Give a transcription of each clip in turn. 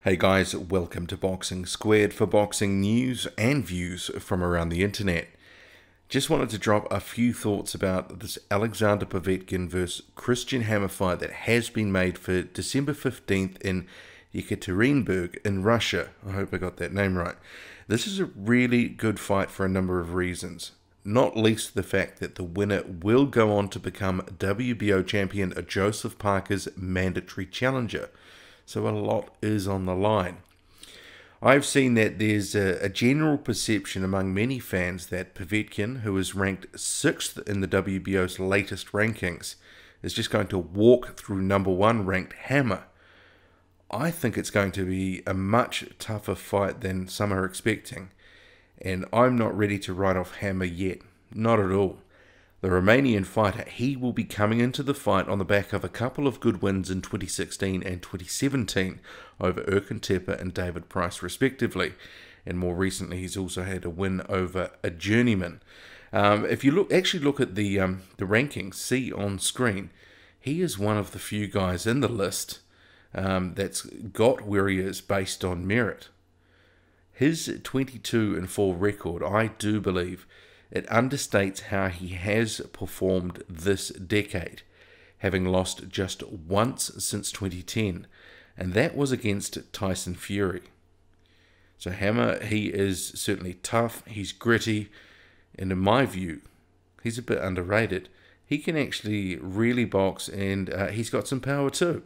Hey guys, welcome to Boxing Squared for boxing news and views from around the internet. Just wanted to drop a few thoughts about this Alexander Povetkin vs Christian Hammer fight that has been made for December 15th in Yekaterinburg in Russia. I hope I got that name right. This is a really good fight for a number of reasons, not least the fact that the winner will go on to become WBO champion Joseph Parker's mandatory challenger. So a lot is on the line. I've seen that there's a general perception among many fans that Povetkin, who is ranked 6th in the WBO's latest rankings, is just going to walk through number 1 ranked Hammer. I think it's going to be a much tougher fight than some are expecting, and I'm not ready to write off Hammer yet. Not at all. The Romanian fighter, he will be coming into the fight on the back of a couple of good wins in 2016 and 2017 over Erkan Tepe and David Price respectively, and more recently he's also had a win over a journeyman. If you look at the rankings, see on screen, he is one of the few guys in the list that's got where he is based on merit. His 22-4 record, I do believe, it understates how he has performed this decade, having lost just once since 2010, and that was against Tyson Fury. So Hammer, he is certainly tough, he's gritty, and in my view, he's a bit underrated. He can actually really box, and he's got some power too.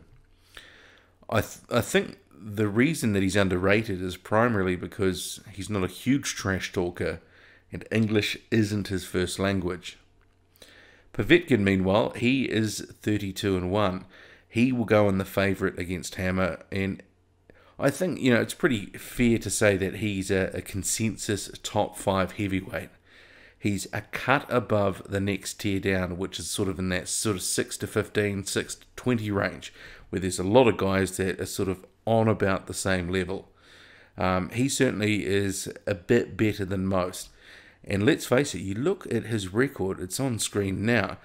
I think the reason that he's underrated is primarily because he's not a huge trash talker, and English isn't his first language. Povetkin, meanwhile, he is 32-1. He will go in the favourite against Hammer, and I think, it's pretty fair to say that he's a consensus top 5 heavyweight. He's a cut above the next tier down, which is sort of in that sort of 6 to 15, 6 to 20 range, where there's a lot of guys that are sort of on about the same level. He certainly is a bit better than most. And let's face it, you look at his record, it's on screen now.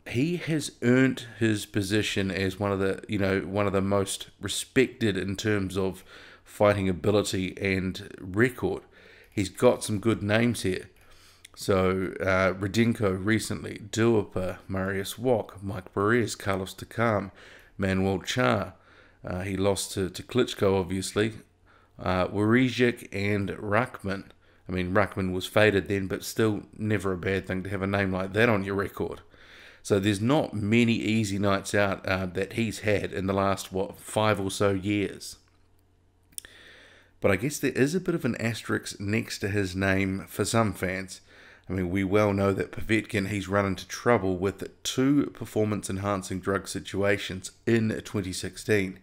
He has earned his position as one of the most respected in terms of fighting ability and record. He's got some good names here. So Rudenko recently, Duhaupas, Marius Wok, Mike Perez, Carlos Takam, Manuel Char. He lost to Klitschko, obviously. Warijic and Ruckman. I mean, Ruckman was faded then, but still never a bad thing to have a name like that on your record. So there's not many easy nights out that he's had in the last, 5 or so years. But I guess there is a bit of an asterisk next to his name for some fans. I mean, we well know that Povetkin, he's run into trouble with 2 performance-enhancing drug situations in 2016.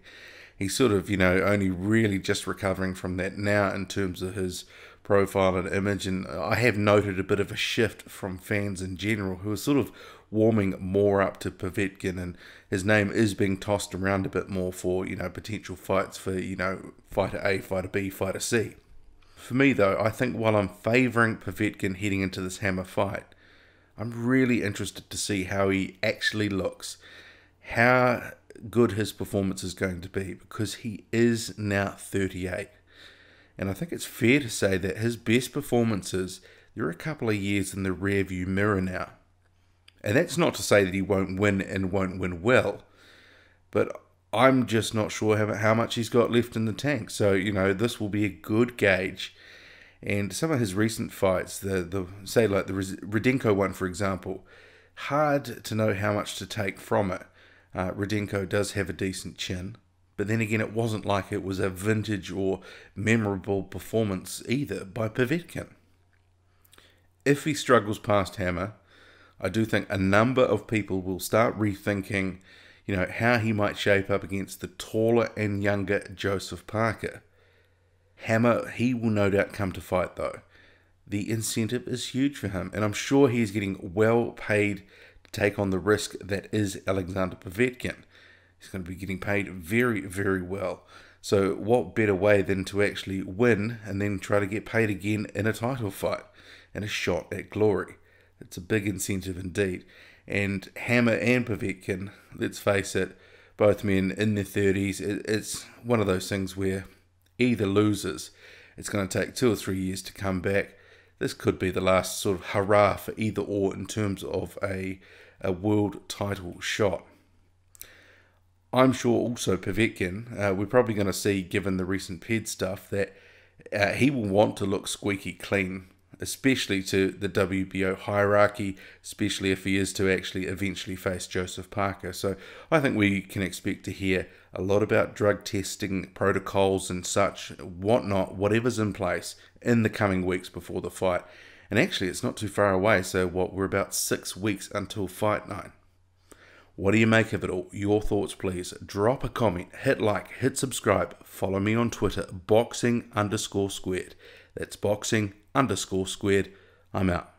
He's sort of, only really just recovering from that now in terms of his profile and image, and I have noted a bit of a shift from fans in general who are sort of warming more up to Povetkin, and his name is being tossed around a bit more for, potential fights for, fighter A, fighter B, fighter C. For me though, I think while I'm favouring Povetkin heading into this Hammer fight, I'm really interested to see how he actually looks, how good his performance is going to be, because he is now 38. And I think it's fair to say that his best performances, they're a couple of years in the rearview mirror now. And that's not to say that he won't win and won't win well, but I'm just not sure how much he's got left in the tank. So, this will be a good gauge. And some of his recent fights, say like the Rudenko one, for example, hard to know how much to take from it. Rudenko does have a decent chin. But then again, it wasn't like it was a vintage or memorable performance either by Povetkin. If he struggles past Hammer, I do think a number of people will start rethinking, how he might shape up against the taller and younger Joseph Parker. Hammer, he will no doubt come to fight though. The incentive is huge for him, and I'm sure he's getting well paid to take on the risk that is Alexander Povetkin. He's going to be getting paid very, very well. So what better way than to actually win and then try to get paid again in a title fight and a shot at glory. It's a big incentive indeed. And Hammer and Povetkin, let's face it, both men in their 30s. It's one of those things where either loses. It's going to take 2 or 3 years to come back. This could be the last sort of hurrah for either or in terms of a world title shot. I'm sure also Povetkin, we're probably going to see, given the recent PED stuff, that he will want to look squeaky clean, especially to the WBO hierarchy, especially if he is to actually eventually face Joseph Parker. So I think we can expect to hear a lot about drug testing protocols and such, whatnot, whatever's in place in the coming weeks before the fight. And actually, it's not too far away, so we're about 6 weeks until fight night. What do you make of it all? Your thoughts, please. Drop a comment, hit like, hit subscribe, follow me on Twitter, boxing_squared. That's boxing_squared. I'm out.